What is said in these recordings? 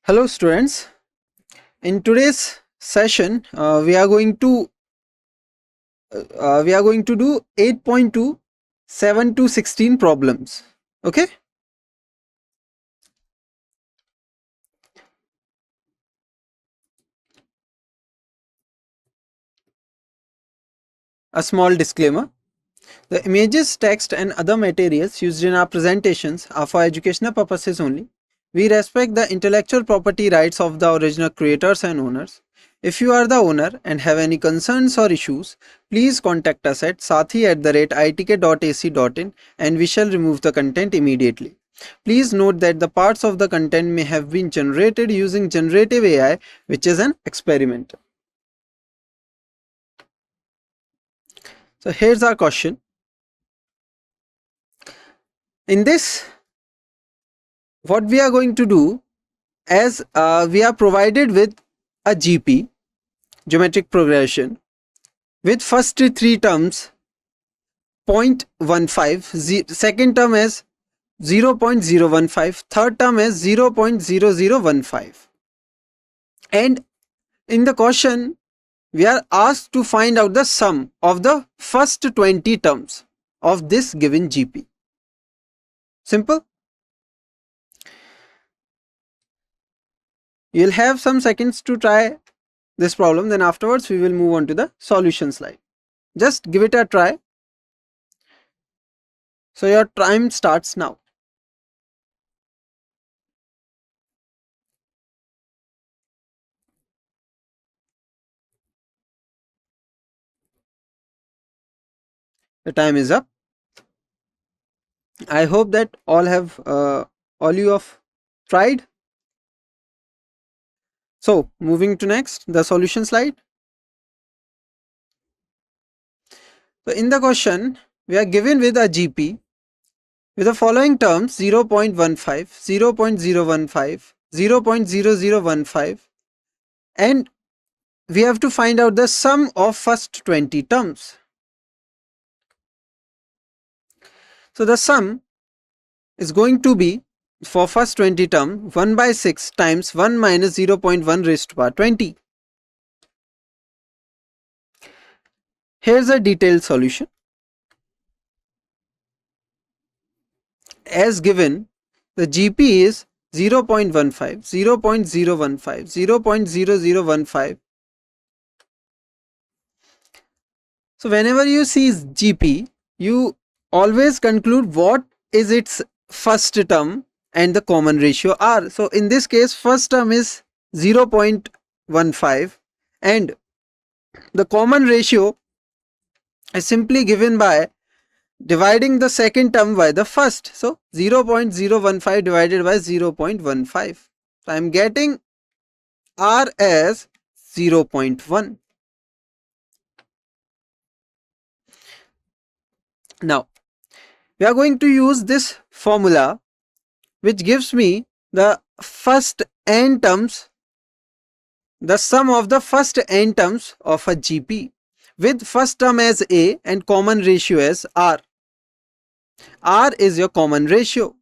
Hello students, in today's session we are going to do 8.2 7 to 16 problems. Okay, a small disclaimer: the images, text and other materials used in our presentations are for educational purposes only. We respect the intellectual property rights of the original creators and owners. If you are the owner and have any concerns or issues, please contact us at sathee@itk.ac.in and we shall remove the content immediately. Please note that the parts of the content may have been generated using generative AI, which is an experiment. So here's our question. In this, what we are going to do, as we are provided with a GP, geometric progression, with first three terms 0.15, second term as 0.015, third term as 0.0015, and in the question we are asked to find out the sum of the first 20 terms of this given GP. Simple. You'll have some seconds to try this problem, then afterwards we will move on to the solution slide. Just give it a try. So your time starts now. The time is up. I hope that all you have tried. So moving to next, the solution slide. So in the question, we are given with a GP with the following terms: 0.15, 0.015, 0.0015, and we have to find out the sum of first 20 terms. So the sum is going to be, for first 20 term, 1 by 6 times 1 minus 0.1 raised to power 20. Here's a detailed solution. As given, the GP is 0.15, 0.015, 0.0015. So whenever you see GP, you always conclude what is its first term and the common ratio R. So in this case, first term is 0.15 and the common ratio is simply given by dividing the second term by the first. So 0.015 divided by 0.15. So I am getting R as 0.1. Now we are going to use this formula which gives me the first n terms, the sum of the first n terms of a GP, with first term as A and common ratio as R. R is your common ratio.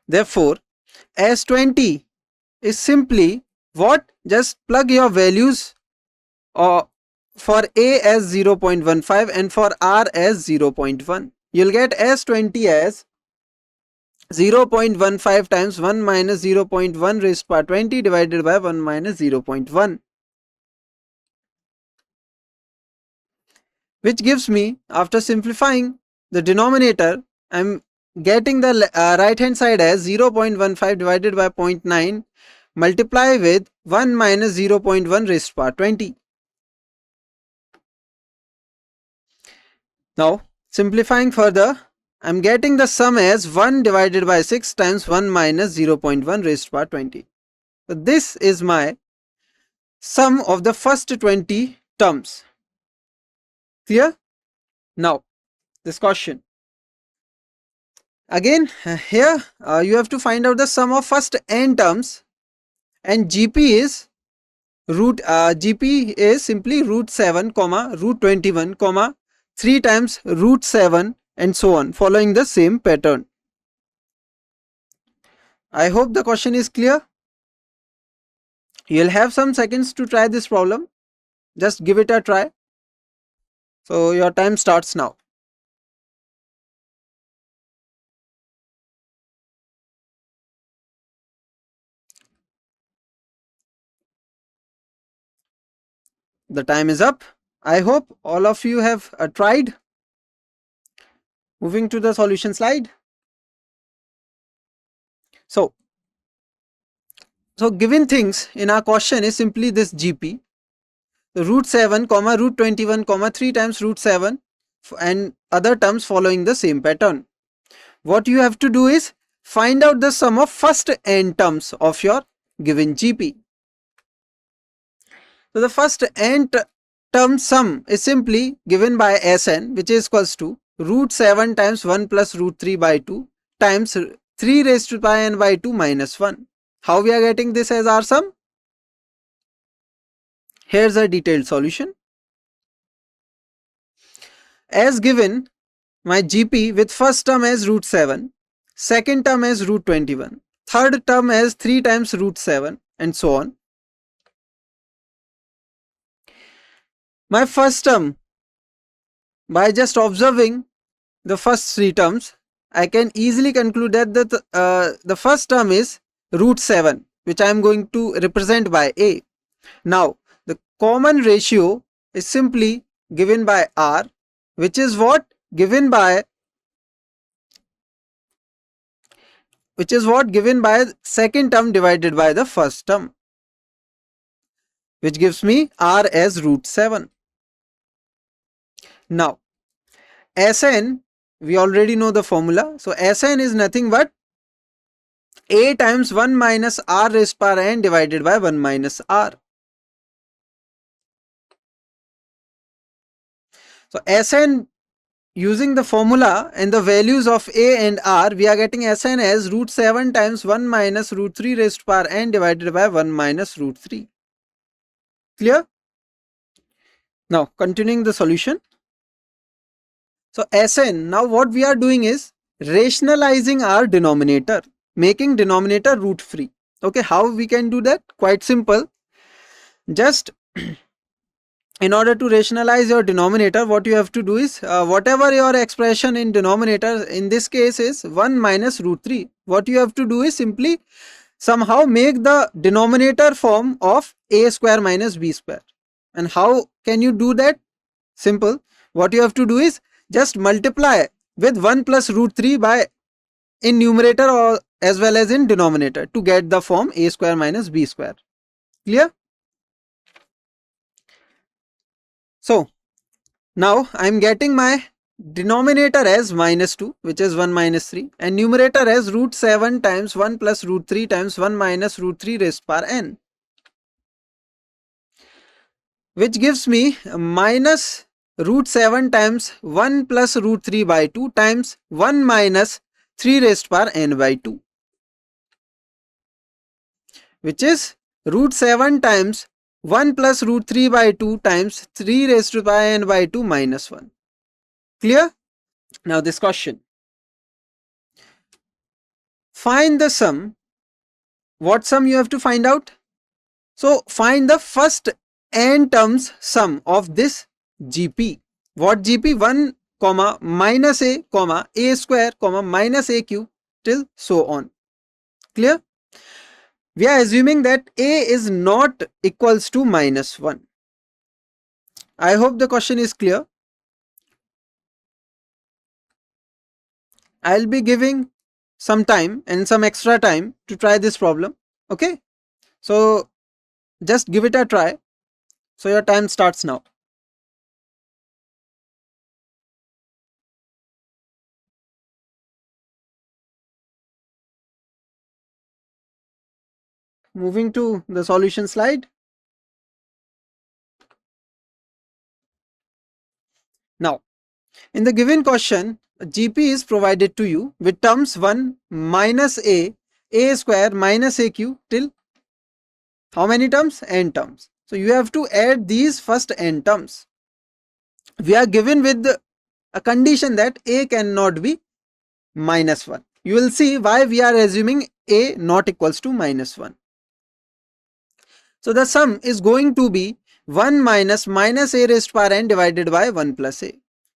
Therefore, S20 is simply what? Just plug your values for A as 0.15 and for R as 0.1. You'll get S20 as 0.15 times 1 minus 0.1 raised to power 20 divided by 1 minus 0.1. Which gives me, after simplifying the denominator, I am getting the right hand side as 0.15 divided by 0.9 multiply with 1 minus 0.1 raised to power 20. Now simplifying further, I am getting the sum as 1 divided by 6 times 1 minus 0.1 raised to power 20. So this is my sum of the first 20 terms. Clear? Now this question. Again here you have to find out the sum of first n terms, and GP is simply root 7, root 21, 3 times root 7 and so on, following the same pattern. I hope the question is clear. You'll have some seconds to try this problem. Just give it a try. So your time starts now. The time is up. I hope all of you have tried. Moving to the solution slide. So given things in our question is simply this GP. Root 7, root 21, 3 times root 7 and other terms following the same pattern. What you have to do is find out the sum of first n terms of your given GP. So the first n term sum is simply given by Sn, which is equals to root 7 times 1 plus root 3 by 2 times 3 raised to pi n by 2 minus 1. How we are getting this as our sum? Here's a detailed solution. As given, my GP with first term as root 7, second term as root 21, third term as 3 times root 7 and so on. My first term, by just observing the first 3 terms, I can easily conclude that the first term is root 7, which I am going to represent by A. Now, the common ratio is simply given by R, which is what? Given by second term divided by the first term, which gives me R as root 7. Now, Sn, we already know the formula. So, Sn is nothing but A times 1 minus R raised power n divided by 1 minus R. So, Sn, using the formula and the values of A and R, we are getting Sn as root 7 times 1 minus root 3 raised to power n divided by 1 minus root 3. Clear? Now, continuing the solution. So, Sn, now what we are doing is rationalizing our denominator, making denominator root free. Okay, how we can do that? Quite simple. Just in order to rationalize your denominator, what you have to do is whatever your expression in denominator in this case is 1 minus root 3. What you have to do is simply somehow make the denominator form of a square minus b square. And how can you do that? Simple. What you have to do is just multiply with 1 plus root 3 by in numerator or as well as in denominator to get the form a square minus b square. Clear? So now I am getting my denominator as minus 2, which is 1 minus 3, and numerator as root 7 times 1 plus root 3 times 1 minus root 3 raised power n, which gives me minus root 7 times 1 plus root 3 by 2 times 1 minus 3 raised power n by 2, which is root 7 times 1 plus root 3 by 2 times 3 raised to power n by 2 minus 1. Clear? Now this question. Find the sum. What sum you have to find out? So find the first n terms sum of this GP. What GP? 1, minus a, a square, minus a cube till so on. Clear? We are assuming that a is not equals to minus 1. I hope the question is clear. I'll be giving some time and some extra time to try this problem. Okay, so just give it a try. So your time starts now. Moving to the solution slide. Now, in the given question, GP is provided to you with terms 1 minus a square minus a cube till how many terms? N terms. So you have to add these first n terms. We are given with a condition that a cannot be minus 1. you will see why we are assuming a not equals to -1. So the sum is going to be 1 minus a raised power n divided by 1 plus a.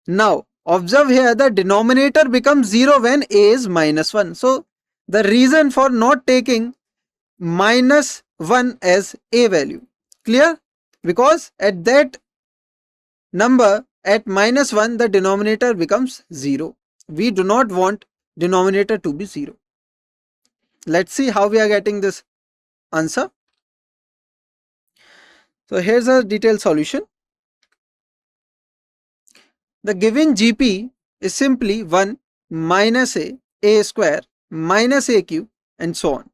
Now observe here, the denominator becomes 0 when a is -1. So the reason for not taking -1 as a value, clear? Because at that number at -1 the denominator becomes 0. We do not want denominator to be 0. Let's see how we are getting this answer. So here's a detailed solution. The given GP is simply 1 minus a square minus a cube and so on.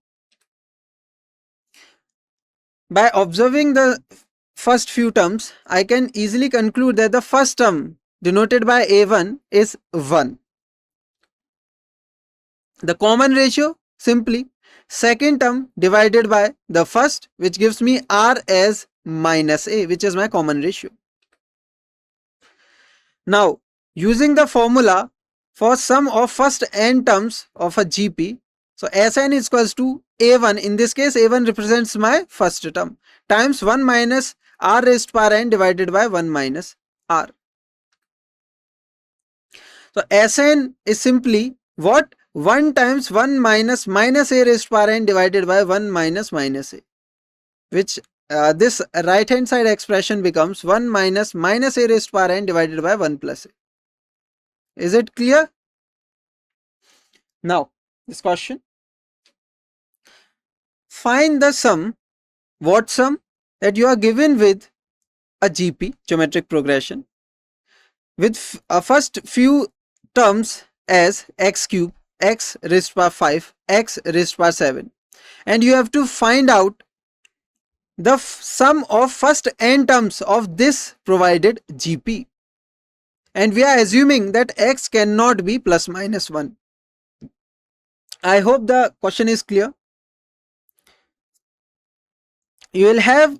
By observing the first few terms, I can easily conclude that the first term denoted by a1 is 1. The common ratio simply second term divided by the first, which gives me r as minus a, which is my common ratio. Now using the formula for sum of first n terms of a GP, so Sn is equals to a1, in this case a1 represents my first term, times 1 minus r raised power n divided by 1 minus r. So Sn is simply what? 1 times 1 minus a raised power n divided by 1 minus a, which this right hand side expression becomes 1 minus a raised power n divided by 1 plus a. Is it clear? Now this question, find the sum. What sum? That you are given with a GP, geometric progression, with first few terms as x cube, x raised to power 5, x raised to power 7, and you have to find out the sum of first n terms of this provided GP, and we are assuming that x cannot be plus minus 1. I hope the question is clear. You will have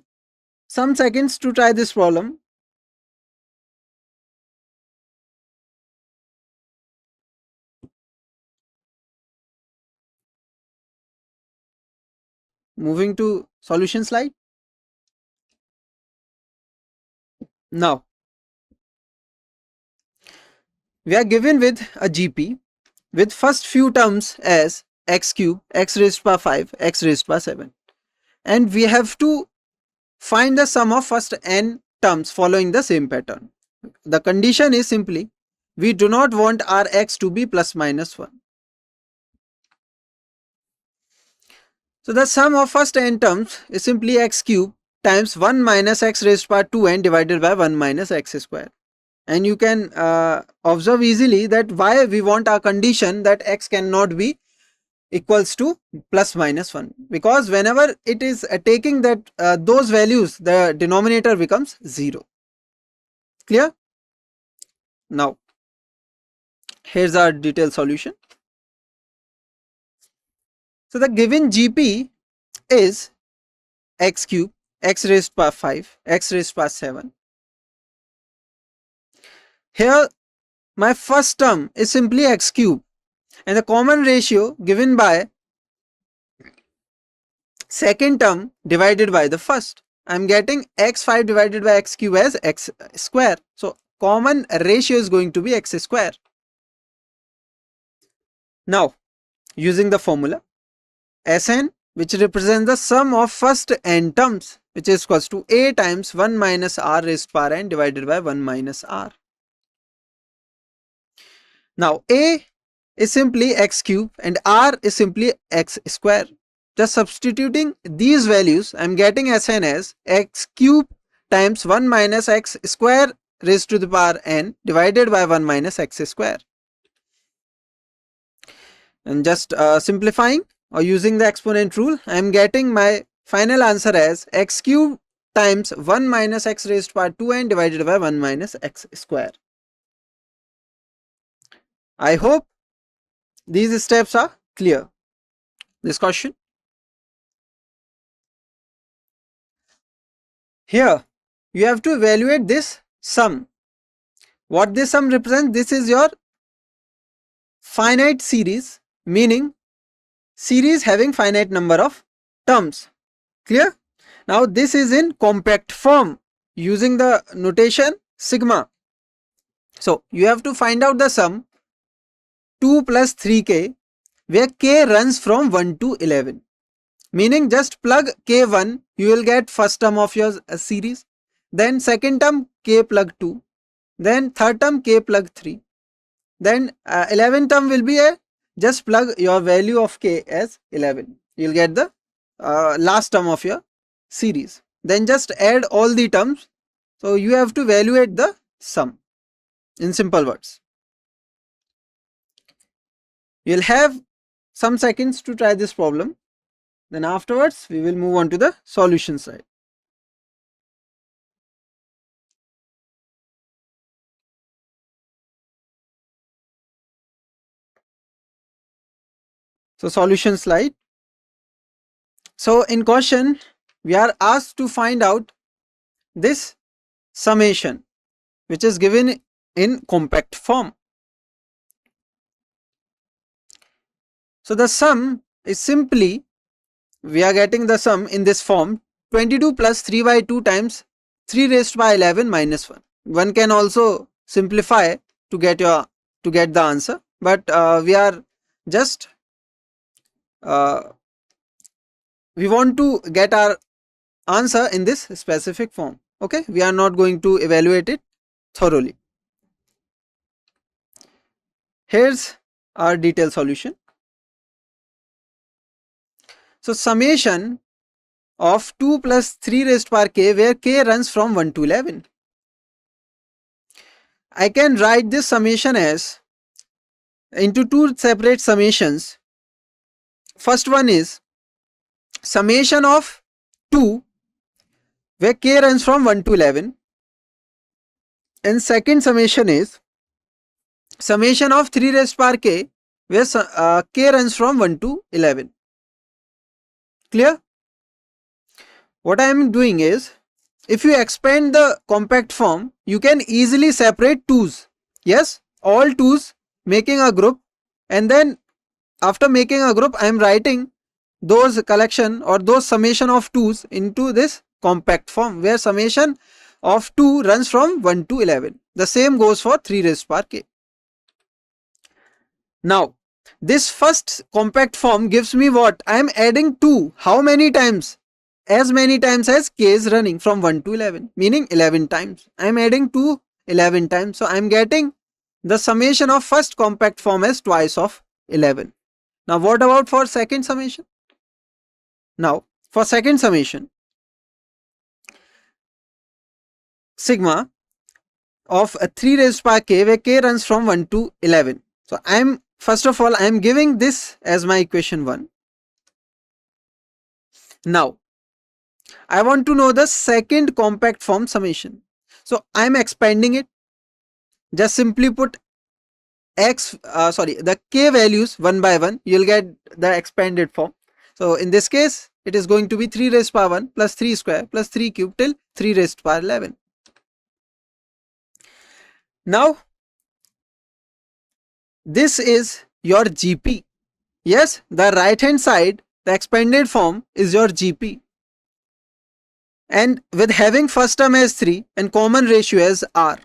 some seconds to try this problem. Moving to solution slide. Now we are given with a GP with first few terms as x cube, x raised to power 5, x raised to power 7, and we have to find the sum of first n terms following the same pattern. The condition is simply we do not want our x to be plus minus 1. So the sum of first n terms is simply x cube times 1 minus x raised to power 2n divided by 1 minus x square. And you can observe easily that why we want our condition that x cannot be equals to plus minus 1, because whenever it is taking that those values, the denominator becomes 0. Clear? Now here's our detailed solution. So the given GP is x cube, x raised to power 5, x raised to power 7. Here my first term is simply x cube, and the common ratio given by second term divided by the first. I am getting x5 divided by x cube as x square. So common ratio is going to be x square. Now using the formula Sn, which represents the sum of first n terms, which is equals to a times 1 minus r raised to power n divided by 1 minus r. Now a is simply x cube and r is simply x square. Just substituting these values, I am getting Sn as x cube times 1 minus x square raised to the power n divided by 1 minus x square. And just simplifying or using the exponent rule, I am getting my final answer as x cube times 1 minus x raised to power 2n divided by 1 minus x square. I hope these steps are clear. This question. Here you have to evaluate this sum. What this sum represents? This is your finite series meaning series having finite number of terms. Clear? Now this is in compact form using the notation sigma. So you have to find out the sum 2 plus 3k where k runs from 1 to 11. Meaning just plug k1, you will get first term of your series. Then second term k plug 2. Then third term k plug 3. Then 11th term will be a just plug your value of k as 11. You will get the last term of your series. Then just add all the terms. So you have to evaluate the sum in simple words. You'll have some seconds to try this problem. Then afterwards we will move on to the solution side. So solution slide. So in question we are asked to find out this summation which is given in compact form. So the sum is simply, we are getting the sum in this form 22 plus 3 by 2 times 3 raised by 11 minus 1. One can also simplify to get the answer, but we are just we want to get our answer in this specific form. Okay, we are not going to evaluate it thoroughly. Here's our detailed solution. So summation of 2 plus 3 raised power k where k runs from 1 to 11. I can write this summation as into two separate summations. First one is summation of 2 where k runs from 1 to 11, and second summation is summation of 3 raised power k where k runs from 1 to 11. Clear? What I am doing is, if you expand the compact form, you can easily separate 2's. Yes, all 2's making a group, and then after making a group I am writing those collection or those summation of 2's into this compact form where summation of 2 runs from 1 to 11. The same goes for 3 raised power k. Now this first compact form gives me what? I am adding 2. How many times? As many times as k is running from 1 to 11, meaning 11 times. I am adding 2 11 times. So I am getting the summation of first compact form as twice of 11. Now what about for second summation? Now for second summation, sigma of 3 raised power k where k runs from 1 to 11. So I am, first of all, I am giving this as my equation 1. Now I want to know the second compact form summation. So I am expanding it. Just simply put the k values one by one, you will get the expanded form. So in this case it is going to be 3 raised power 1 plus 3 square plus 3 cube till 3 raised power 11. Now this is your GP. Yes, the right hand side, the expanded form is your GP. And with having first term as 3 and common ratio as r.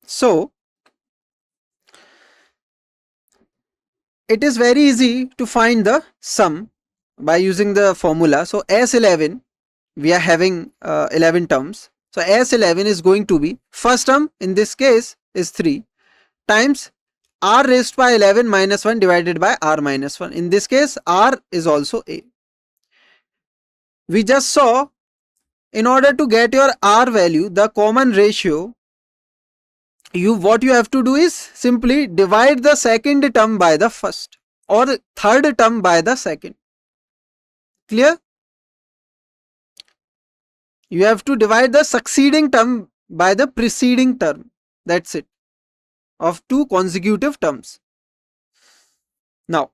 So it is very easy to find the sum by using the formula. So S11, we are having 11 terms. So S11 is going to be, first term in this case is 3 times r raised by 11 minus 1 divided by r minus 1. In this case r is also a. We just saw, in order to get your r value, the common ratio, what you have to do is simply divide the second term by the first or the third term by the second. Clear? You have to divide the succeeding term by the preceding term. That's it, of 2 consecutive terms. Now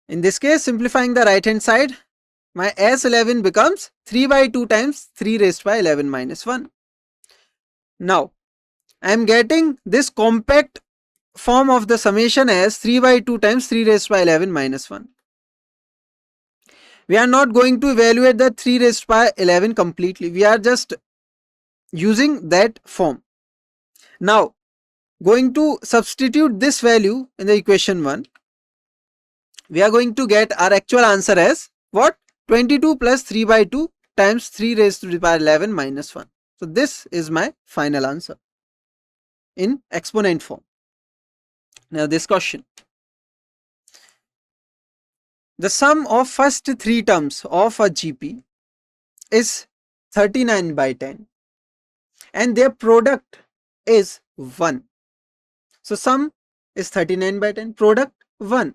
in this case, simplifying the right hand side, my S11 becomes 3 by 2 times 3 raised by 11 minus 1. Now I am getting this compact form of the summation as 3 by 2 times 3 raised by 11 minus 1. We are not going to evaluate the 3 raised by 11 completely. We are just using that form. Now, going to substitute this value in the equation 1. We are going to get our actual answer as what? 22 plus 3 by 2 times 3 raised to the power 11 minus 1. So this is my final answer in exponent form. Now this question. The sum of first 3 terms of a GP is 39 by 10 and their product is 1. So sum is 39 by 10, product 1.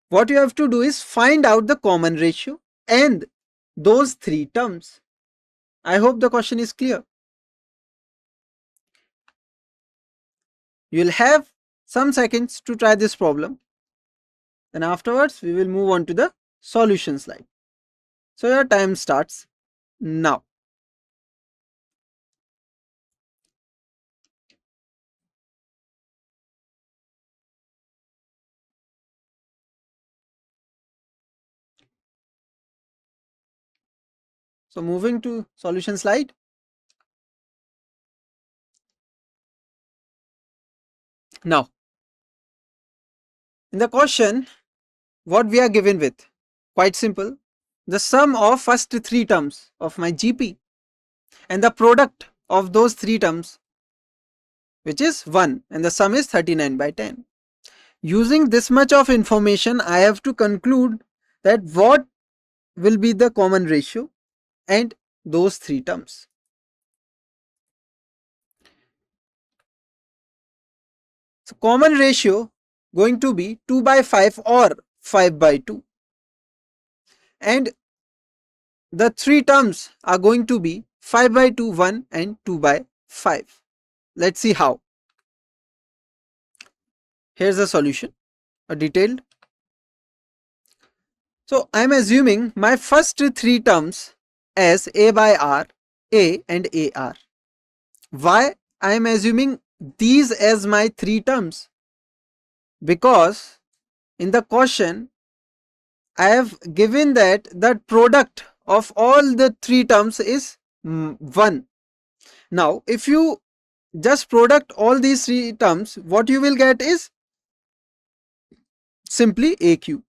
What you have to do is find out the common ratio and those 3 terms. I hope the question is clear. You'll have some seconds to try this problem. Then afterwards we will move on to the solution slide. So your time starts now. So moving to solution slide. Now, in the question, what we are given with? Quite simple. The sum of first 3 terms of my GP and the product of those 3 terms, which is 1, and the sum is 39 by 10. Using this much of information, I have to conclude that what will be the common ratio and those 3 terms. So common ratio going to be 2 by 5 or 5 by 2. And the 3 terms are going to be 5 by 2, 1 and 2 by 5. Let's see how. Here's the solution, a detailed. So I am assuming my first 3 terms as A by R, A and AR. Why I am assuming these as my 3 terms? Because in the question I have given that the product of all the 3 terms is 1. Now if you just product all these 3 terms, what you will get is simply AQ.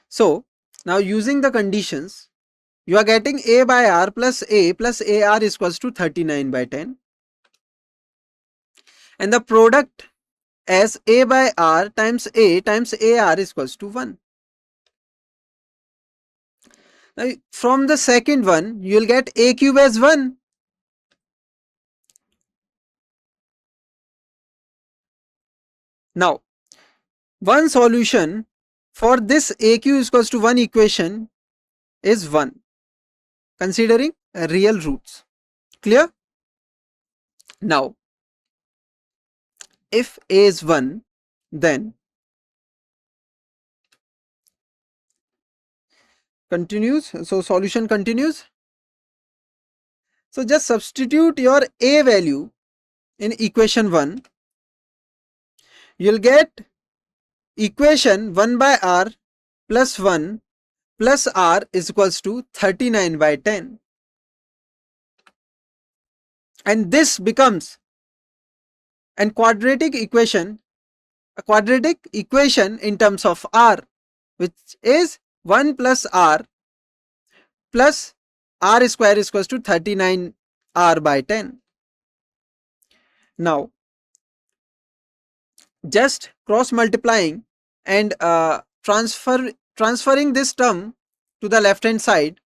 So now using the conditions, you are getting A by R plus AR is equals to 39 by 10. And the product as A by R times A times AR is equals to 1. Now from the second one, you will get A cube as 1. Now, one solution for this AQ is equals to 1 equation is 1, considering real roots. Clear? Now, if A is 1, then continues. So solution continues. So just substitute your A value in equation 1. You'll get equation 1 by R plus 1 plus R is equals to 39 by 10. And this becomes a quadratic equation in terms of R, which is 1 plus R square is equals to 39 R by 10. Now, just cross multiplying and transferring this term to the left hand side,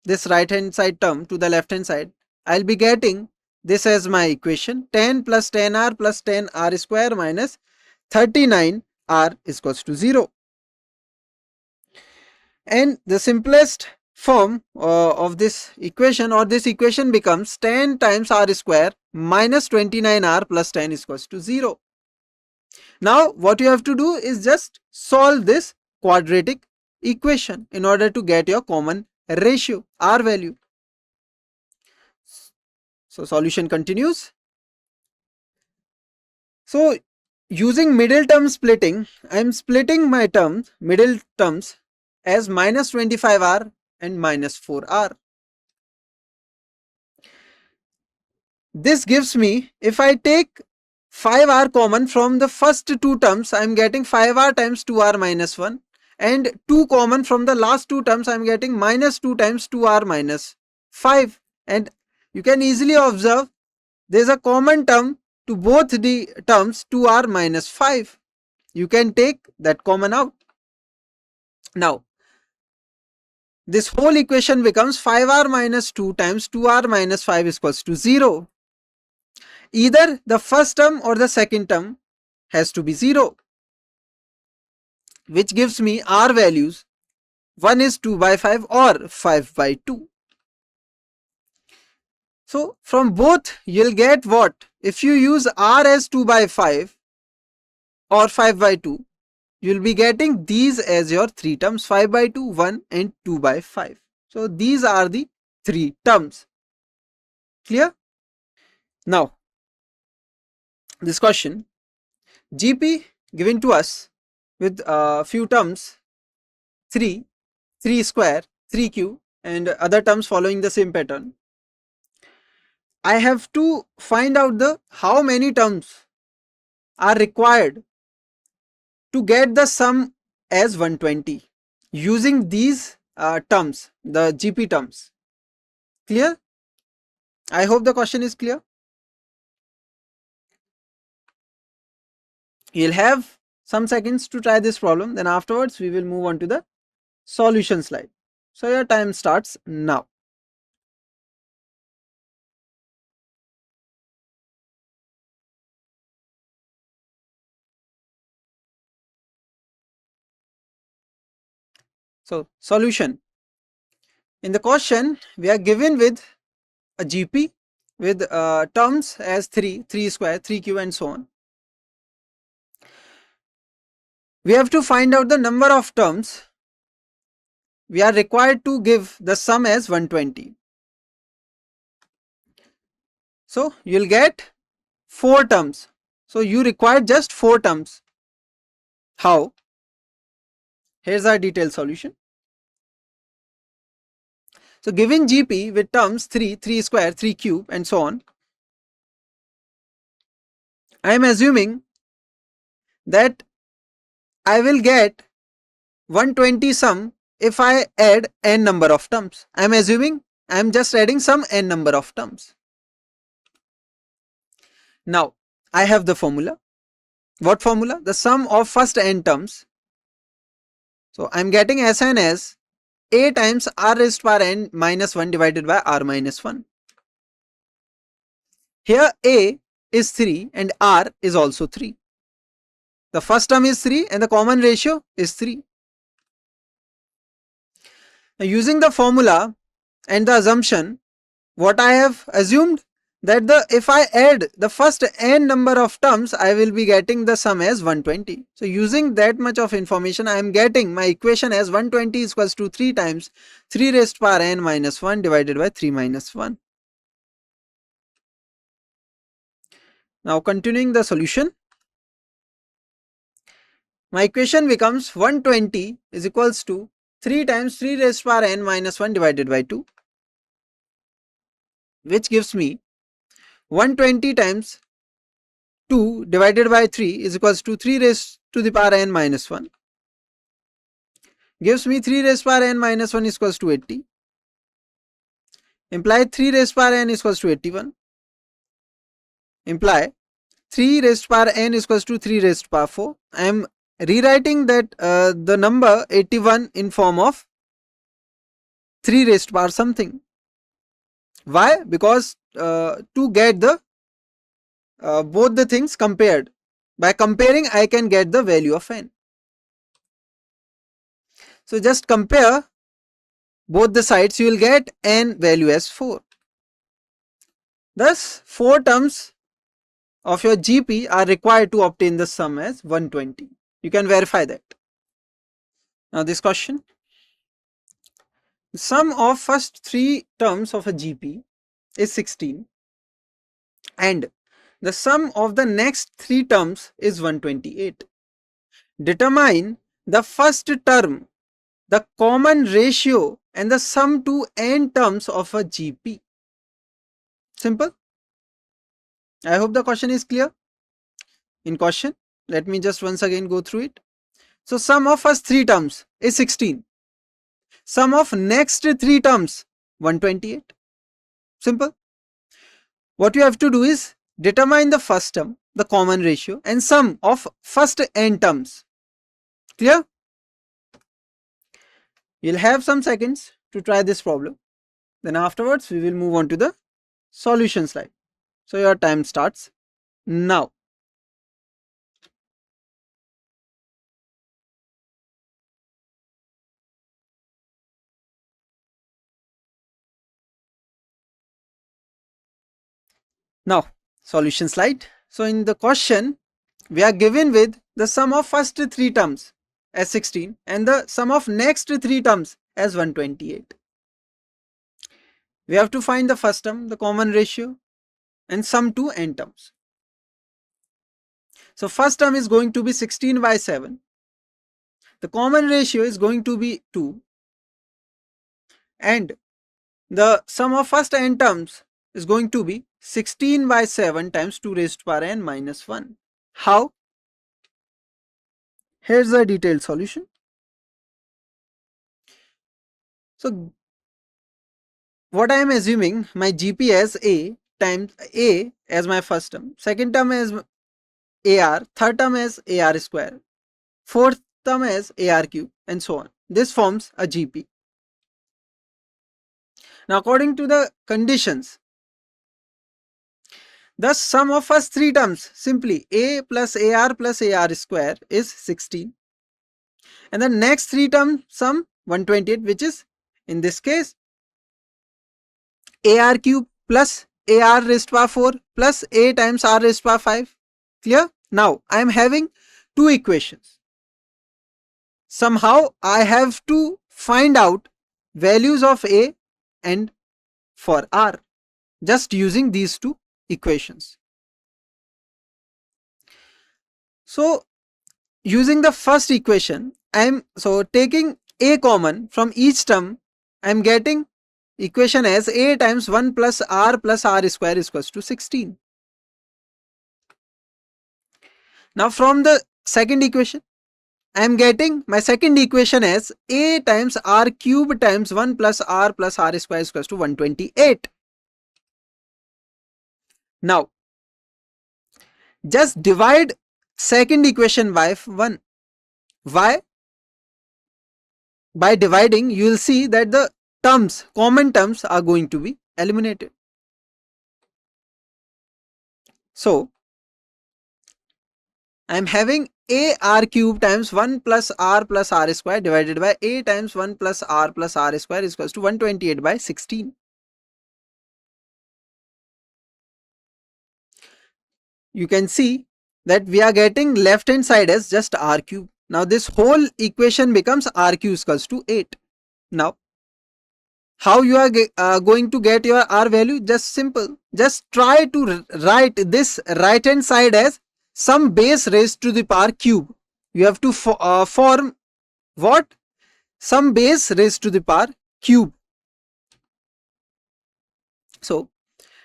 this right hand side term to the left hand side, I'll be getting this as my equation. 10 plus 10R plus 10R square minus 39R is equals to 0. And the simplest form of this equation becomes 10 times R square minus 29R plus 10 is equals to 0. Now what you have to do is just solve this quadratic equation in order to get your common ratio, R value. So solution continues. So using middle term splitting, I am splitting my middle terms as minus 25R and minus 4R. This gives me, if I take 5R common from the first two terms, I am getting 5R times 2R minus 1, and 2 common from the last two terms, I am getting minus 2 times 2R minus 5. And you can easily observe there is a common term to both the terms 2R minus 5. You can take that common out. Now, this whole equation becomes 5R minus 2 times 2R minus 5 is equals to 0. Either the first term or the second term has to be 0, which gives me R values. One is 2 by 5 or 5 by 2. So from both you'll get what? If you use R as 2 by 5 or 5 by 2, you'll be getting these as your 3 terms, 5 by 2, 1 and 2 by 5. So these are the 3 terms. Clear? Now, this question, GP given to us with a few terms, 3, 3 square, 3q and other terms following the same pattern. I have to find out the how many terms are required to get the sum as 120 using these terms, the GP terms. Clear? I hope the question is clear. You'll have some seconds to try this problem, then afterwards we will move on to the solution slide. So your time starts now. So solution. In the question, we are given with a GP with terms as 3, 3 square, 3q and so on. We have to find out the number of terms we are required to give the sum as 120. So you'll get 4 terms. So you require just 4 terms. How? Here's our detailed solution. So given GP with terms 3, 3 square, 3 cube and so on, I am assuming that I will get 120 sum if I add n number of terms. I am assuming I am just adding some n number of terms. Now I have the formula. What formula? The sum of first n terms. So I am getting Sn as a times r raised to power n minus 1 divided by r minus 1. Here a is 3 and r is also 3. The first term is 3 and the common ratio is 3. Now using the formula and the assumption, what I have assumed that if I add the first n number of terms, I will be getting the sum as 120. So using that much of information, I am getting my equation as 120 is equals to 3 times 3 raised to power n minus 1 divided by 3 minus 1. Now continuing the solution, my equation becomes 120 is equals to 3 times 3 raised to power n minus 1 divided by 2, which gives me 120 times 2 divided by 3 is equals to 3 raised to the power n minus 1, gives me 3 raised to power n minus 1 is equals to 80, imply 3 raised to power n is equals to 81, imply 3 raised to power n is equals to 3 raised to power 4. I am rewriting that the number 81 in form of 3 raised to power something. Why? Because to get the both the things compared, by comparing I can get the value of n. So just compare both the sides, you will get n value as 4. Thus 4 terms of your GP are required to obtain the sum as 120. You can verify that. Now this question, the sum of first 3 terms of a GP is 16 and the sum of the next 3 terms is 128. Determine the first term, the common ratio and the sum to n terms of a GP. Simple. I hope the question is clear. In question, let me just once again go through it. So sum of first 3 terms is 16. Sum of next 3 terms 128. Simple. What you have to do is determine the first term, the common ratio and sum of first n terms. Clear? You'll have some seconds to try this problem. Then afterwards we will move on to the solution slide. So your time starts now. Now, solution slide. So in the question, we are given with the sum of first 3 terms as 16 and the sum of next 3 terms as 128. We have to find the first term, the common ratio and sum to n terms. So first term is going to be 16 by 7. The common ratio is going to be 2 and the sum of first n terms is going to be 16 by 7 times 2 raised to power n minus 1. How? Here's the detailed solution. So what I am assuming, my GP as A times A as my first term, second term as AR, third term as AR square, fourth term as AR cube and so on. This forms a GP. Now according to the conditions, the sum of first 3 terms simply A plus AR square is 16 and the next 3 term sum 128, which is in this case AR cube plus AR raised to power 4 plus A times R raised to power 5. Clear? Now I am having 2 equations. Somehow I have to find out values of A and for R just using these 2 equations. So using the first equation, I am taking A common from each term. I am getting equation as A times 1 plus R square is equals to 16. Now from the second equation, I am getting my second equation as A times R cube times 1 plus R square is equals to 128. Now just divide second equation by 1. Why? By dividing, you will see that the terms, common terms are going to be eliminated. So I am having AR cube times 1 plus R square divided by A times 1 plus R square is equals to 128 by 16. You can see that we are getting left hand side as just R cube. Now this whole equation becomes R cube equals to 8. Now how you are going to get your R value? Just simple. Just try to write this right hand side as some base raised to the power cube. You have to form what? Some base raised to the power cube. So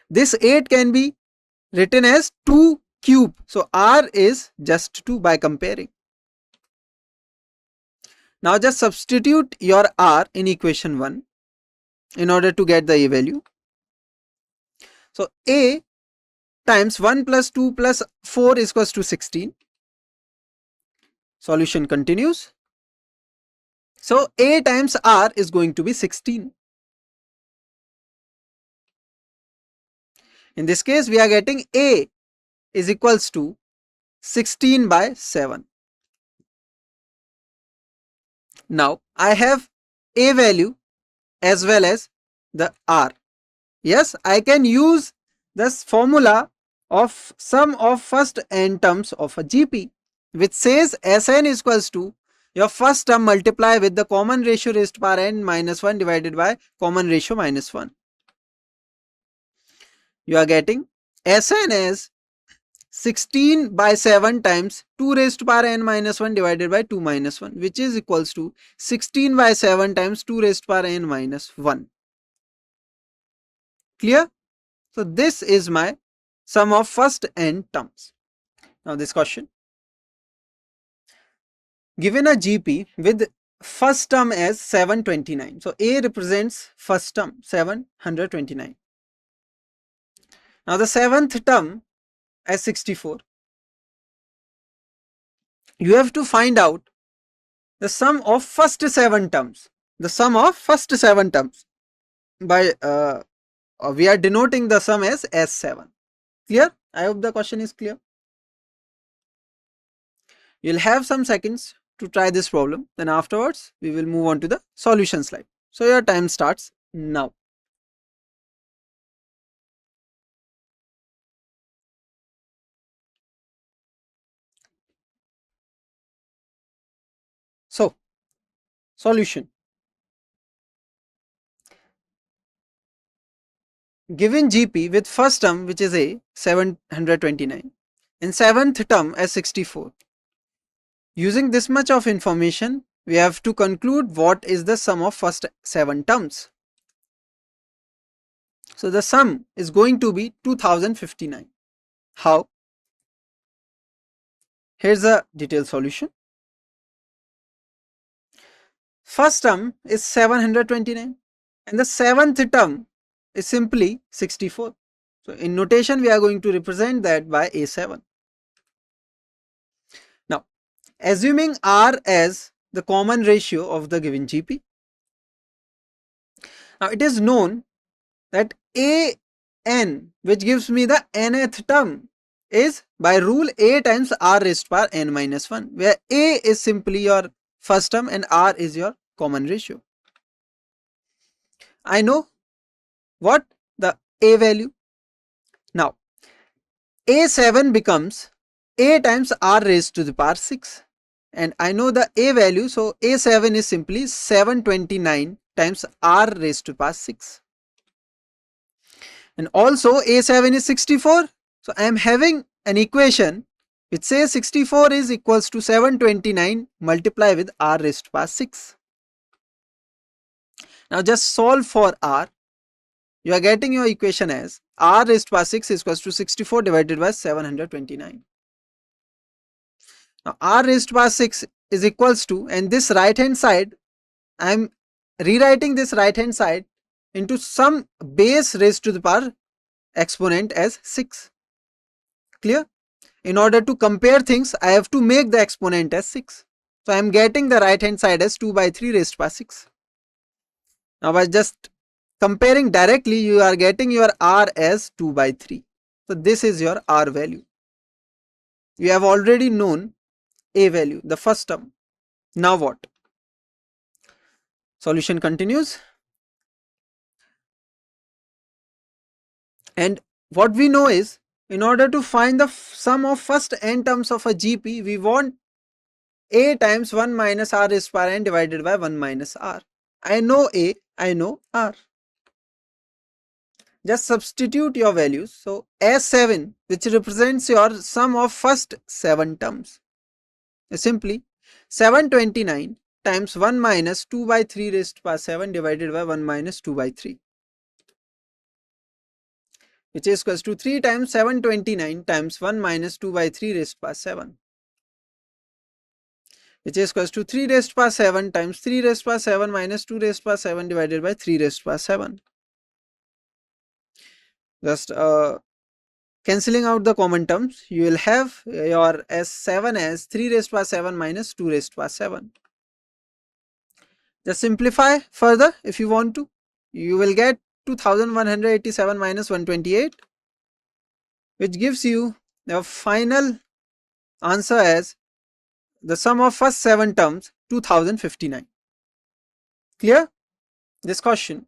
this 8 can be written as 2 cube. So R is just 2 by comparing. Now just substitute your R in equation 1 in order to get the A value. So A times 1 plus 2 plus 4 is equals to 16. Solution continues. So A times R is going to be 16. In this case, we are getting A is equals to 16 by 7. Now I have A value as well as the R. Yes, I can use this formula of sum of first n terms of a GP, which says Sn is equals to your first term multiply with the common ratio raised to power n minus 1 divided by common ratio minus 1. You are getting Sn is 16 by 7 times 2 raised to power n minus 1 divided by 2 minus 1, which is equals to 16 by 7 times 2 raised to power n minus 1. Clear? So this is my sum of first n terms. Now this question. Given a GP with first term as 729. So A represents first term 729. Now the seventh term as 64. You have to find out the sum of first 7 terms. The sum of first 7 terms. By we are denoting the sum as S7. Clear? I hope the question is clear. You'll have some seconds to try this problem. Then afterwards, we will move on to the solution slide. So your time starts now. So, solution. Given GP with first term, which is A, 729, and seventh term as 64. Using this much of information, we have to conclude what is the sum of first 7 terms. So the sum is going to be 2059. How? Here's a detailed solution. First term is 729 and the seventh term is simply 64. So in notation, we are going to represent that by A7. Now, assuming R as the common ratio of the given GP. Now it is known that AN, which gives me the nth term, is by rule A times R raised to power n minus 1, where A is simply your first term and R is your common ratio. I know what the A value. Now, A7 becomes A times R raised to the power 6. And I know the A value, so A7 is simply 729 times R raised to the power 6. And also A7 is 64. So I am having an equation which says 64 is equals to 729 multiply with R raised to power 6. Now just solve for R. You are getting your equation as R raised to power 6 is equals to 64 divided by 729. Now R raised to power 6 is equals to, and this right hand side, I am rewriting this right hand side into some base raised to the power exponent as 6. Clear? In order to compare things, I have to make the exponent as 6. So I am getting the right hand side as 2 by 3 raised to power 6. Now by just comparing directly, you are getting your R as 2 by 3. So this is your R value. You have already known A value, the first term. Now what? Solution continues. And what we know is, in order to find the sum of first n terms of a GP, we want A times 1 minus R raised to power n divided by 1 minus R. I know A, I know R. Just substitute your values. So S7, which represents your sum of first 7 terms, is simply 729 times 1 minus 2 by 3 raised to power 7 divided by 1 minus 2 by 3, which is equals to 3 times 729 times 1 minus 2 by 3 raised to power 7, which is equals to 3 raised to power 7 times 3 raised to power 7 minus 2 raised to power 7 divided by 3 raised to power 7. Just cancelling out the common terms, you will have your S7 as 3 raised to power 7 minus 2 raised to power 7. Just simplify further if you want to. You will get 2187 minus 128, which gives you the final answer as the sum of first 7 terms 2059. Clear? This question.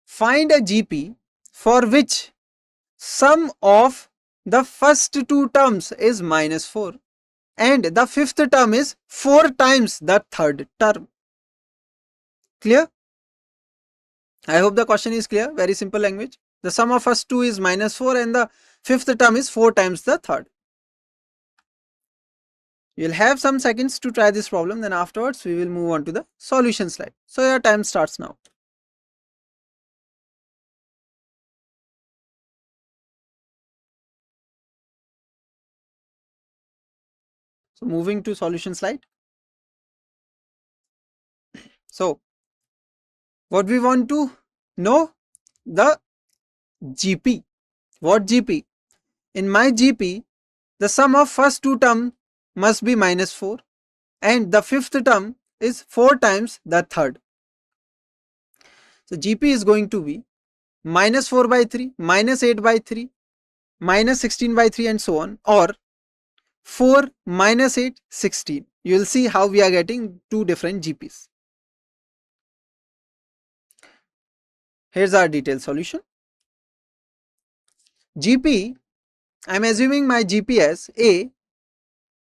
Find a GP for which sum of the first 2 terms is minus 4 and the fifth term is 4 times the third term. Clear? I hope the question is clear. Very simple language. The sum of first two is -4 and the fifth term is 4 times the third. You'll have some seconds to try this problem, then afterwards we will move on to the solution slide. So your time starts now. So moving to solution slide. So what we want to know, the GP. What GP? In my GP, the sum of first two terms must be -4 and the fifth term is 4 times the third. So GP is going to be -4/3, -8/3, -16/3 and so on, or 4, -8, 16. You will see how we are getting two different GPs. Here's our detailed solution. GP, I am assuming my GP as A,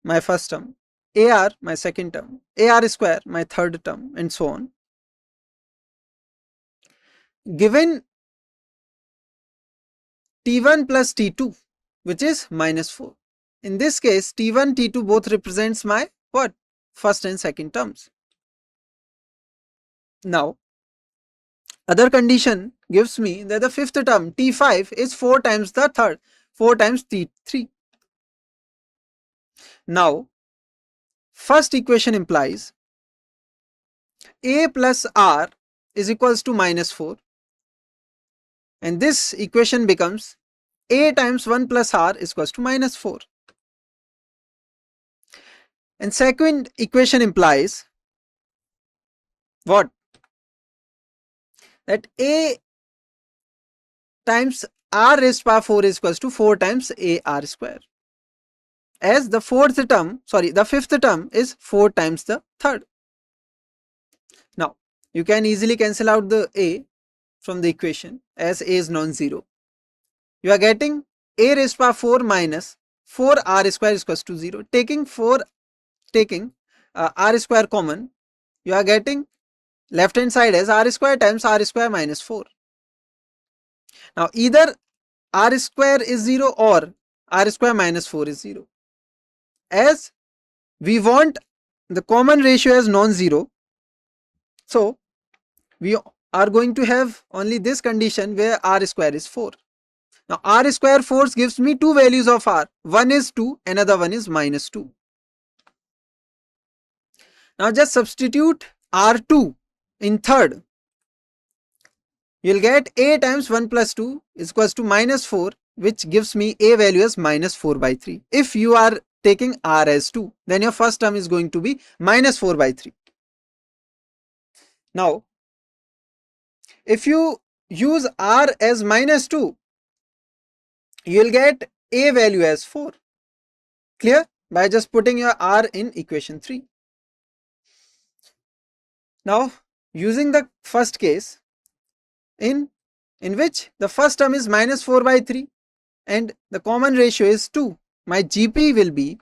my first term, AR, my second term, AR square, my third term, and so on. Given T1 plus T2, which is -4. In this case, T1, T2 both represents my what? First and second terms. Now, other condition gives me that the fifth term T5 is 4 times the third, 4 times T3. Now, first equation implies A plus R is equals to -4, and this equation becomes A times 1 plus R is equals to -4. And second equation implies what? That A times R raised to power 4 is equals to 4 times AR square. As the the fifth term is 4 times the third. Now, you can easily cancel out the A from the equation as A is non-zero. You are getting A raised to power 4 minus 4R square is equals to 0. Taking R square common, you are getting left hand side as R square times R square minus 4. Now, either R square is 0 or R square minus 4 is 0. As we want the common ratio as non-zero, so we are going to have only this condition where R square is 4. Now, R square 4 gives me two values of R. One is 2, another one is -2. Now, just substitute R2 in third. You'll get A times 1 plus 2 is equals to -4, which gives me A value as -4/3. If you are taking R as 2, then your first term is going to be -4/3. Now, if you use R as -2, you'll get A value as 4. Clear? By just putting your R in equation 3. Now, using the first case in which the first term is -4/3 and the common ratio is 2, my GP will be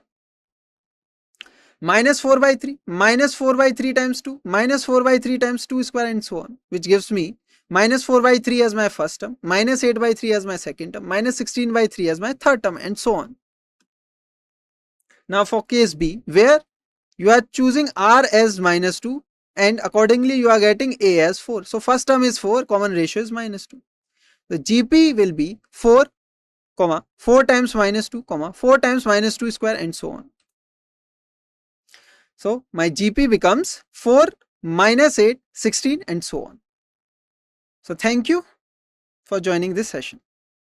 -4/3, -4/3 times 2, -4/3 times 2 square and so on, which gives me -4/3 as my first term, -8/3 as my second term, -16/3 as my third term, and so on. Now, for case B, where you are choosing R as -2 and accordingly you are getting A as 4. So, first term is 4, common ratio is -2. The GP will be 4, 4 times -2, 4 times -2 square and so on. So, my GP becomes 4, -8, 16 and so on. So, thank you for joining this session.